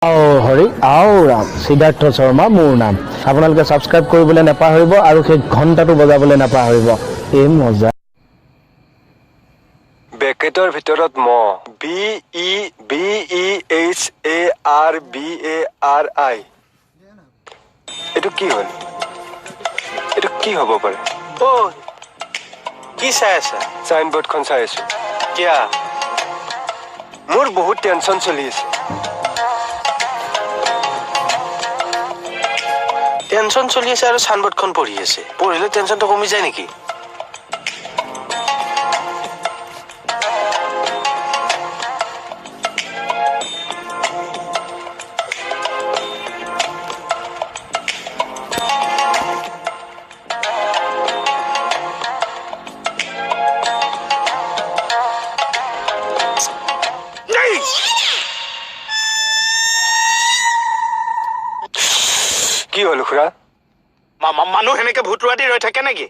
হৰি আও ৰাম সিদ্ধাৰ্থ শৰ্মা মোৰ নাম আপোনালোকে সাবস্ক্ৰাইব কৰিবলৈ নাপাহৰিব আৰু সেই ঘণ্টাটো বজাবলৈ নাপাহৰিব এই মজা বেকেটৰ ভিতৰত ম BEBEHARBARI এইটো কি হ'ল এইটো কি হ'ব পাৰে ও কি চাই আছা সাইনবোৰ্ডখন চাই আছো কিয়া মোৰ বহুত টেনচন চলি আছে টেনচন চলি আছে আৰু সাইনবোৰ্ডখন পঢ়ি আছে পঢ়িলে টেনচনটো কমি যায় নেকি কি হ'ল খুৰা মানুহ এনেকে ভূতৰুৱা দি ৰৈ থাকে নেকি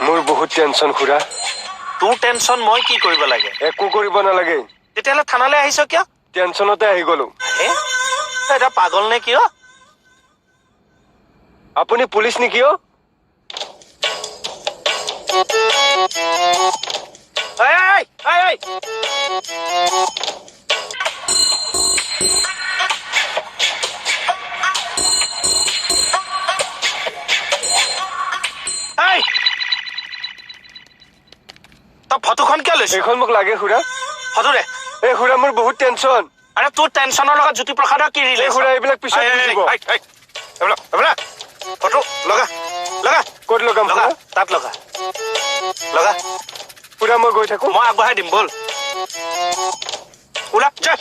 মোৰ বহুত টেনচন খুৰা তোৰ টেনচন মই কি কৰিব লাগে একো কৰিব নালাগে তেতিয়াহ'লে থানালৈ আহিছ কিয় টেনচনতে আহি গলো এটা পাগল নে কিয় আপুনি পুলিচ নেকি তই ফটোখন কিয় লৈছ এইখন মোক লাগে খুৰা ফটো দে এই খুৰা মোৰ বহুত টেনচন আৰে তোৰ টেনচনৰ লগত জ্যোতিপ্ৰসাদৰ কি এই ৰিলেশ্যন খুৰা এইবিলাক পিছত বুজিব ফটো লগা লগা ক'ত লগাম লগা খুৰা তাত লগা লগা খুৰা মই গৈ থাকো মই আগবঢ়াই দিম বল ওলা যা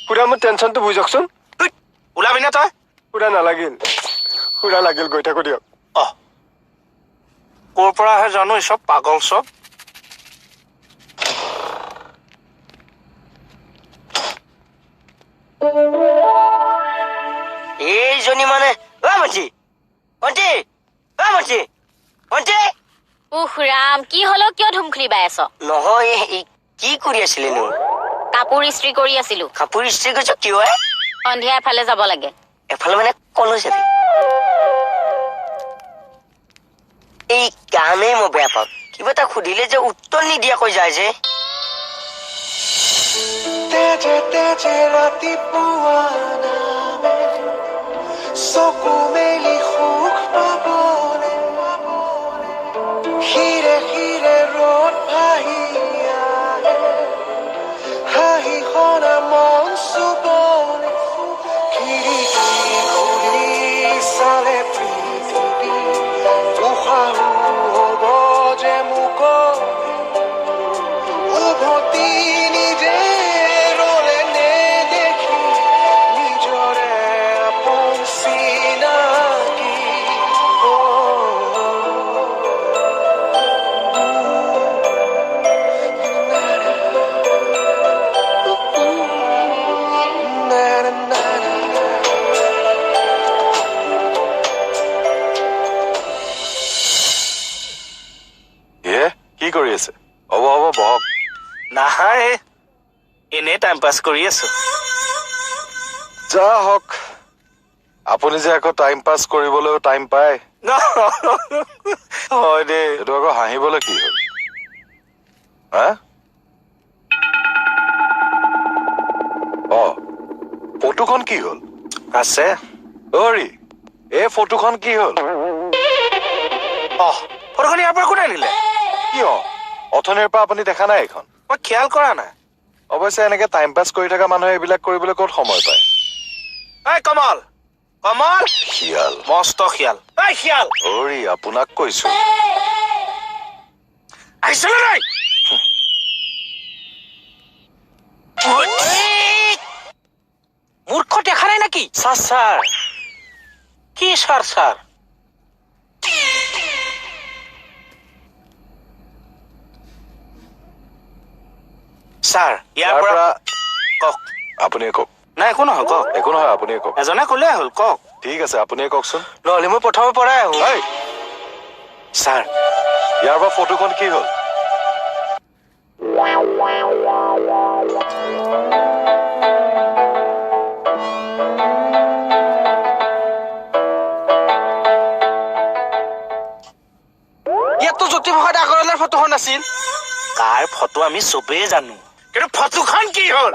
খুৰা মোৰ টেনচনটো বুজকচোন ওলাবি নে তই খুৰা নালাগিল খুৰা লাগিল গৈ থাকো দিয়ক ক'ৰ পৰা আহে জানো এই চব পাগল চব এইজনী মানে মঞ্চি ভণ্টি মঞ্চি ভণ্টি উহ ৰাম কি হলো কিয় ধুমখুৰি বাই আছ নহয় কি কৰি আছিলেনো কাপোৰ ইস্ত্ৰি কৰি আছিলো কাপোৰ ইস্ত্ৰি কৰিছ কিয় সন্ধিয়া এফালে যাব লাগে এফালে মানে কলৈ যাবি এই কামেই মই বেয়া পাওঁ কিবা এটা সুধিলে যে উত্তৰ নিদিয়াকৈ যায় যে তেজে তেজে ৰাতিপুৱা নামে চকু মেলি সুখ পাবনে হিৰে হিৰে ৰ'দ ভাহি আহে হাঁহি সনা মন চুবনে খিৰিকী খুলি চালে পৃথিৱী উশাহো হ'ব যে মুকলি উভতি নিজে ৰলে নেদেখি নিজৰে আপোন চিনাকি কি কৰি আছে হ'ব হ'ব বহক নাই এনেই টাইম পাছ কৰি আছো যা হওক আপুনি যে আকৌ টাইম পাছ কৰিবলৈও টাইম পায় হয় দেই এইটো আকৌ হাঁহিবলৈ কি হ'ল হা ফটোখন কি হ'ল আছে অৰি এই ফটোখন কি হ'ল ফটোখন ইয়াৰ পৰা কোনে নিলে কিয় অথনিৰ পৰা আপুনি দেখা নাই এইখন মই খেয়াল কৰা নাই অৱশ্যে এনেকে টাইম পাছ কৰি থকা মানুহে এইবিলাক কৰিবলৈ ক'ত সময় পায় এই কমল কমল শিয়াল মস্ত শিয়াল এই শিয়াল অৰি আপোনাক কৈছো আহিছিল নাই মূৰ্খ দেখা নাই নেকি ছাৰ কি ছাৰ ছাৰ ইয়াৰ পৰা কওক আপুনিয়ে কওক নাই একো নহয় কওক একো নহয় আপুনিয়ে কওক এজনে ক'লে হ'ল কওক ঠিক আছে আপুনিয়ে কওকচোন নহ'লে মই প্ৰথমৰ পৰাই আহো এই ছাৰ ইয়াৰ পৰা ফটোখন কি হ'ল? ইয়াততো জ্যোতিপ্ৰসাদ আগৰৱালাৰ ফটোখন আছিল। কাৰ ফটো আমি চবেই জানো, কিন্তু ফটোখন কি হ'ল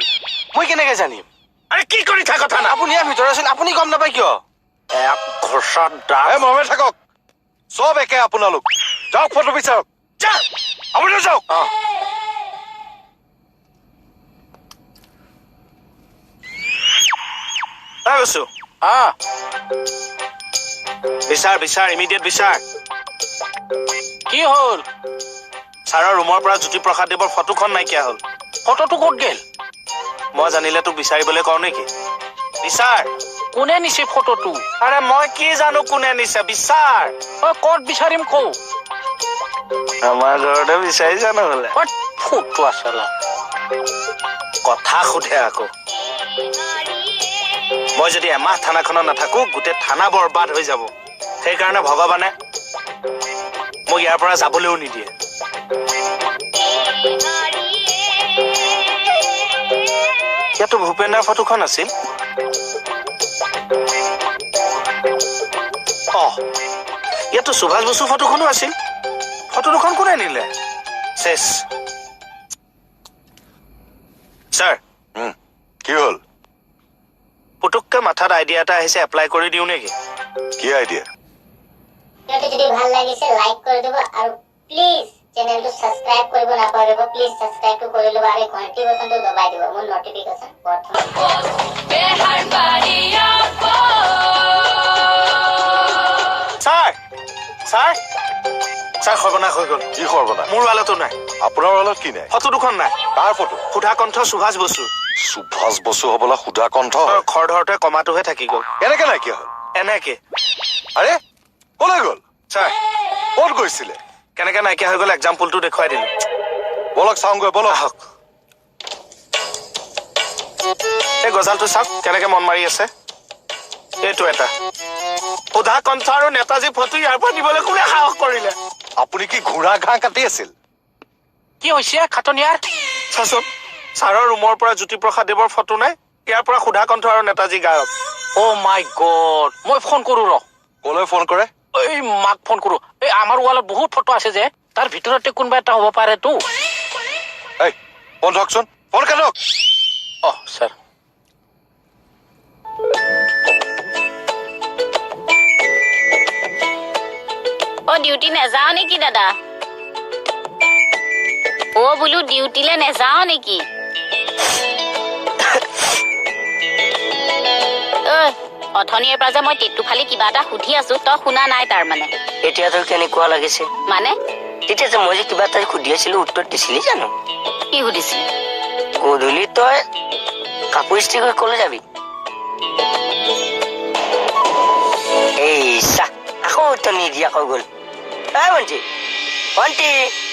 মই কেনেকে জানিম? আৰে কি কৰি থাক কথা না, আপুনি ইয়াৰ ভিতৰত আছিল, আপুনি গম নাপায় কিয়? এক ঘোষত দাগ মৰমে থাকক, চব একে আপোনালোক। যাওক ফটো বিচাৰক। যা, আপুনি যাওক। বসু বিচাৰ বিচাৰ, ইমিডিয়েট বিচাৰ। কি হ'ল? ছাৰৰ ৰুমৰ পৰা জ্যোতিপ্ৰসাদ দেৱৰ ফটোখন নাইকিয়া হ'ল। ফটোটো ক'ত গেল? মই জানিলে তোক বিচাৰিবলৈ কওঁ নেকি? বিচাৰ। কোনে নিছে ফটোটো? আৰে মই কি জানো কোনে নিছে, বিচাৰ। ক'ত বিচাৰিম কওঁ? আমাৰ ঘৰতে বিচাৰিছা নহলে। ফটো আছলা কথা সোধে আকৌ। মই যদি এমাহ থানাখনত নাথাকো গোটেই থানা বৰবাদ হৈ যাব। সেইকাৰণে ভগৱানে মোক ইয়াৰ পৰা যাবলৈও নিদিয়ে। ইয়াতো ভূপেন্দ্ৰৰ ফটোখন আছিল। ইয়াতো সুভাষ বসুৰ ফটোখনো আছিল। ফটো দুখন কোনে নিলে? শেষ। ছাৰ, কি হ'ল? পুতুককে মাথাত আইডিয়া এটা আহিছে, এপ্লাই কৰি দিওঁ নেকি? কি আইডিয়া? ভিডিওটি যদি ভাল লাগিছে লাইক কৰি দিব আৰু প্লিজ চেনেলটো সাবস্ক্ৰাইব কৰিব নাপাহৰিব। প্লিজ সাবস্ক্ৰাইবটো কৰি ল'ব আৰু ঘণ্টি বটনটো দবাই দিব মোৰ নটিফিকেশ্যন প্ৰথমে। ছাৰ ছাৰ ছাৰ, সৰ্বনাশ হৈ গ'ল। কি সৰ্বনাশ? মোৰ ৱালতো নাই। আপোনাৰ ৱালত কি নাই? ফটো দুখন নাই। কাৰ ফটো? সুধাকণ্ঠ সুভাষ বসু। সুভাষ বসু হবলা সুধা কণ্ঠ। খৰ ধৰতে কমাটোহে থাকি গ'ল। কেনেকে নাইকিয়া হ'ল? এনেকে। আৰে কলৈ গ'ল? ছাৰ, ক'ত গৈছিলে? কেনেকে নাইকিয়া হৈ গ'ল এক্সাম্পলটো দেখুৱাই দিলো। বলক চাওঁগৈ, বলক। আহক। এই গজালটো চাওক কেনেকে মন মাৰি আছে। এইটো এটা সুধা কণ্ঠ আৰু নেতাজী ফটো ইয়াৰ পৰা দিবলৈ কোনে সাহস কৰিলে? আপুনি কি ঘোঁৰা ঘাঁহ কাটি আছিল? কি হৈছে খাটনিয়াৰ? চাচোন, ছাৰৰ ৰুমৰ পৰা জ্যোতিপ্ৰসাদ দেৱৰ ফটো নাই, ইয়াৰ পৰা সুধা কণ্ঠ আৰু নেতাজী গায়ক। অ' মাই গড, মই ফোন কৰো ৰ। কলৈ ফোন কৰে? এই মাক ফোন কৰো। এই আমাৰ ৱালত বহুত ফটো আছে যে, তাৰ ভিতৰতে কোনোবা এটা হ'ব পাৰেতো। এই ফোন ধৰকচোন, ফোন কাটক। ছাৰ। ডিউটি নেযাও নেকি দাদা? বোলো ডিউটিলে নেযাও নেকি? অথনিৰ পৰা যে মই টেটু ফালি কিবা এটা সুধি আছো, তই শুনা নাই তাৰ মানে? এতিয়া তোৰ কেনেকুৱা লাগিছে? মানে তেতিয়া যে মই যে কিবা এটা সুধি আছিলো উত্তৰ দিছিলি জানো? কি সুধিছিলি? গধূলি তই কাপোৰ ইস্ত্ৰি কৰি কলৈ যাবি? এই চা, আকৌ উত্তৰ নিদিয়াকৈ গ'ল। ভণ্টি ভণ্টি,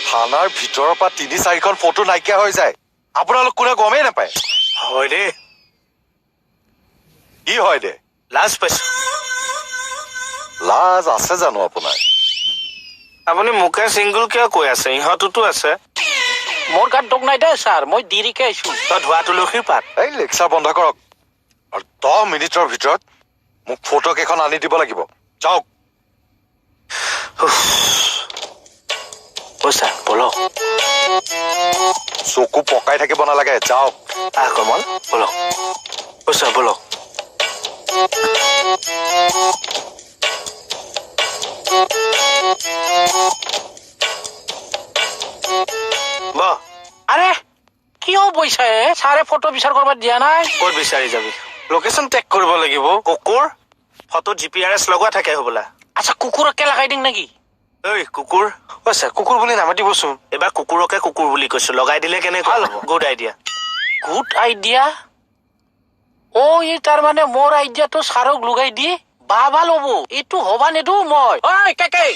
থানাৰ ভিতৰৰ পৰা ৩-৪খন ফটো নাইকিয়া হৈ যায়, আপোনালোক কোনে গমেই নাপায়? হয় দে, কি হয় দে? লাজ পাইছো। লাজ আছে জানো আপোনাৰ? আপুনি মোকে চিংগুল কিয় কৈ আছে? ইহঁতোতো আছে। মোৰ গাত দুখ নাই দে ছাৰ, মই দেৰিকে আহিছো। তই ধোৱা তুলসীৰ পাত। এই লেকচাৰ বন্ধ কৰক আৰু 10 মিনিটৰ ভিতৰত মোক ফটো কেইখন আনি দিব লাগিব। যাওক। পইচা বলক। চকু পকাই থাকিব নালাগে, যাওক। কমল বলক। পইচা বলক। আৰে কিয় পইচা? ছাৰে ফটো বিচাৰ কৰিব দিয়া নাই। ক'ত বিচাৰি যাবি? লোকেশ্যন টেগ কৰিব লাগিব। কুকুৰ ফটোত GPRS লগোৱা থাকে হবলা। আচ্ছা, কুকুৰকে লগাই দিম নেকি? ঐ কুকুৰ, ছাৰ কুকুৰ বুলি নামাতিবচোন। এইবাৰ কুকুৰকে কুকুৰ বুলি কৈছো, লগাই দিলে কেনেকুৱা হ'ব? Good idea. Good idea? এই তাৰ মানে মোৰ আইডিয়াটো ছাৰক লগাই দি ভাল হ'ব। এইটো হবা নেদো মই। ঐ কেকে,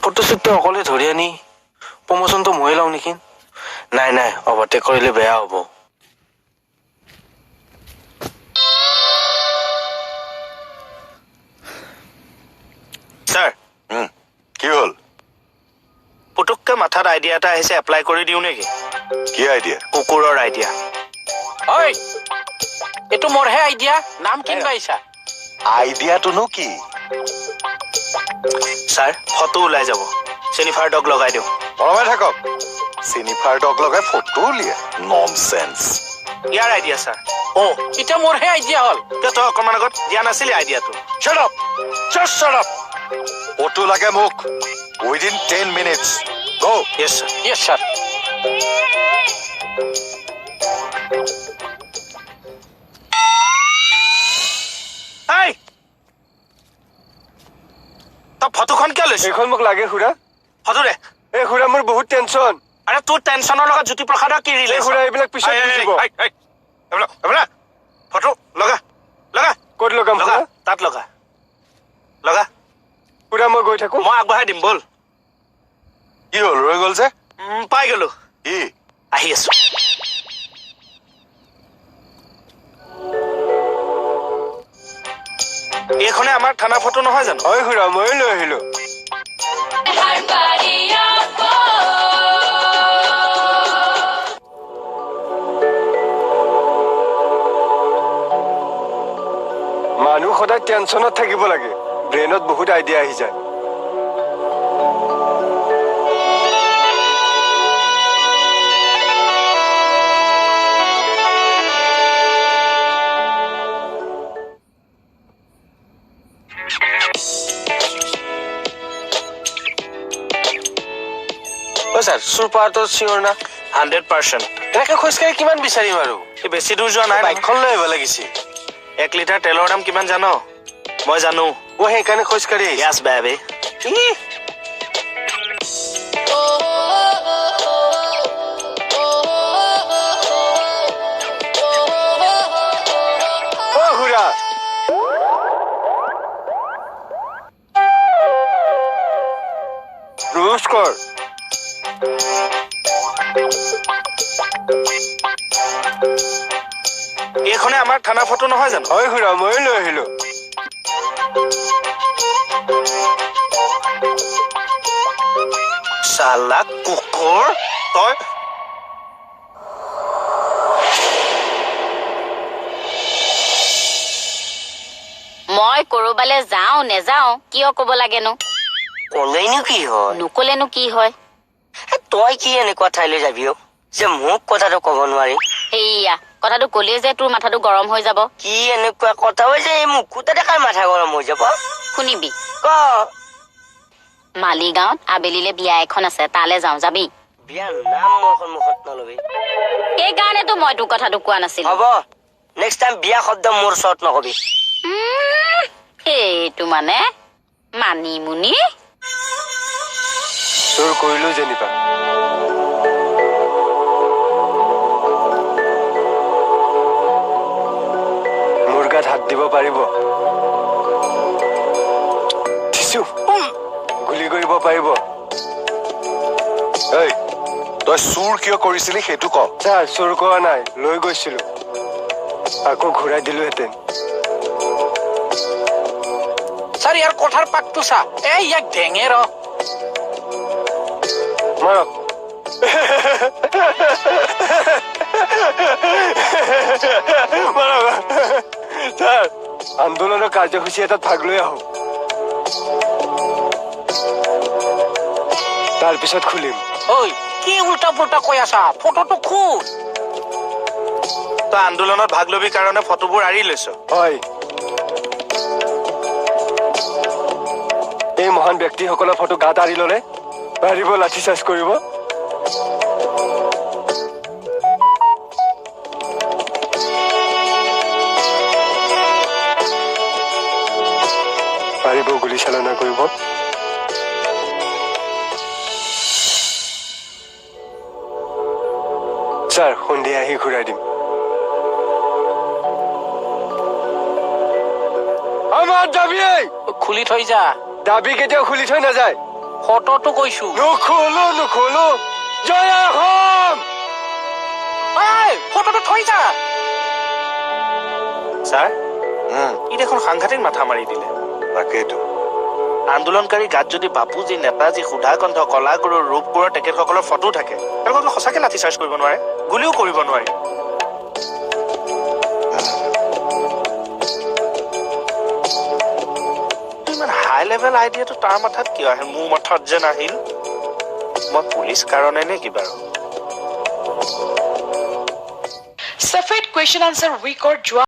ফটোশ্বুটটো অকলে ধৰি আনি প্ৰমোচনটো ময়ে লওঁ নেকি? নাই নাই, অভাৰটেক কৰিলে বেয়া হ'ব। ঘপককৈ মাথাত আইডিয়া এটা আহিছে, এপ্লাই কৰি দিওঁ নেকি? কি আইডিয়া? কুকুৰৰ আইডিয়া। ঐ এইটো মোৰহে আইডিয়া, নাম কিনবা আহিছা? আইডিয়াটোনো কি? ছাৰ ফটো ওলাই যাব, চেনিফাৰ ডগ লগাই দিওঁ। মৰমে থাকক, চিনিফাৰ ডগ লগাই ফটো উলিয়াই? ননচেন্স। ইয়াৰ আইডিয়া ছাৰ। অ' এতিয়া মোৰহে আইডিয়া হ'ল। কিয় তই অকণমান আগত দিয়া নাছিলি আইডিয়াটো? Shut up! Just shut up! Photo লাগে মোক within 10 minutes. Go! য়েছ ছাৰ। য়েছ ছাৰ। এই তই ফটোখন কিয় লৈছ? এইখন মোক লাগে খুৰা। ফটো দে। এই খুৰা মোৰ বহুত টেনচন। আৰে তোৰ টেনচনৰ লগত জ্যোতিপ্ৰসাদৰ কি এই ৰিলেশ্যন? খুৰা এইবিলাক পিছত বুজিব। ফটো লগা লগা ক'ত লগাম লগা, খুৰা? তাত লগা লগা। খুৰা মই গৈ থাকো। মই আগবঢ়াই দিম, বল। কি হ'ল, ৰৈ গ'ল যে? পাই গলো, কি? আহি আছো। এইখনে আমাৰ থানা ফটো নহয় জানো? হয় খুৰা, ময়ো লৈ আহিলো। মানুহ সদায় টেনচনত থাকিব লাগে, ব্ৰেইনত বহুত আইডিয়া আহি যায়। ছাৰ চুৰ পাৱাৰটো চিয়ৰ না? 100%। এনেকে খোজকাঢ়ি কিমান বিচাৰিম আৰু? বেছি দূৰ যোৱা নাই। বাইকখন লৈ আহিব লাগিছিল। 1 লিটাৰ তেলৰ দাম কিমান জান? মই জানো। মই সেইকাৰণে খোজকাঢ়ি আহিছো। য়েছ বেবি। অ খুৰা, নমস্কাৰ। এইখনে আমাৰ থানা ফটো নহয় জানো? হয় খুৰা, ময়ো লৈ আহিলো। চালা কুকুৰ তই। মই কৰবালে যাওঁ নেযাওঁ কিয় কব লাগেনো? ক'লেইনো কি হয়? নকলেনো কি হয়? তই কি এনেকুৱা ঠাইলৈ যাবি অ' যে মোক কথাটো ক'ব নোৱাৰি? সেইয়া কথাটো কলে যে তোৰ মাথাটো গৰম হৈ যাব। কি এনেকুৱা কথা হয় যে এই মুকুতা দেখাৰ মাথা গৰম হৈ যাব? শুনিবি, ক। মালিগাঁৱত আবেলিলে বিয়া এখন আছে, তালে যাওঁ, যাবি? বিয়াৰ নাম মোৰ সন্মুখত নলবি। সেইকাৰণেতো মই তোৰ কথাটো কোৱা নাছিলো। হ'ব, নেক্সট টাইম বিয়া শব্দ মোৰ ওচৰত নকবি। সেইটো মানে মানিমুনি। তোৰ কৰিলো যেনিবা। মোৰ গাত হাত দিব পাৰিব? দিছো। গুলি কৰিব পাৰিব? এই তই চুৰ কিয় কৰিছিলি সেইটো ক। ছাৰ, চুৰ কৰা নাই, লৈ গৈছিলো। আকৌ ঘূৰাই দিলোহেঁতেন। ছাৰ ইয়াৰ কথাৰ পাকটো চা, এই ইয়াক ডেঙে ৰ। মাৰক। ছাৰ, আন্দোলনৰ কাৰ্যসূচী এটাত ভাগ লৈ আহো, তাৰপিছত খুলিম। ঐ কি উল্টা পুল্টা কৈ আছা? ফটোটো খোজ। তই আন্দোলনত ভাগ লবি কাৰণে ফটোবোৰ আঁৰি লৈছ? হয়, এই মহান ব্যক্তিসকলৰ ফটো গাত আঁৰি ললে পাৰিব লাঠিচাৰ্জ কৰিব। পাৰিব গুলী চালনা কৰিব। ছাৰ, সন্ধিয়া আহি ঘূৰাই দিম। আমাৰ দাবী খুলি থৈ যা। দাবী কেতিয়াও খুলি থৈ নাযায়। ফটোটো কৈছো। নুখোলো। জয় অসম। ফটোটো থৈ যা। ছাৰ, ই দেখোন সাংঘাতিক মাথা মাৰি দিলে। তাকেইতো আন্দোলনকাৰী গাত যদি বাপুজী, নেতাজী, সুধাকণ্ঠ, কলাগুৰু, ৰূপগুৰু তেখেতসকলৰ ফটো থাকে, তেওঁলোকক সঁচাকে লাঠি চাৰ্জ কৰিব নোৱাৰে, গুলীও কৰিব নোৱাৰি। ইমান হাই লেভেল আইডিয়াটো তাৰ মাথাত কিয় আহে? মোৰ মাথাত যেন আহিল। মই পুলিচ কাৰণে নে কিবা? सफेद क्वेश्चन आंसर वीक और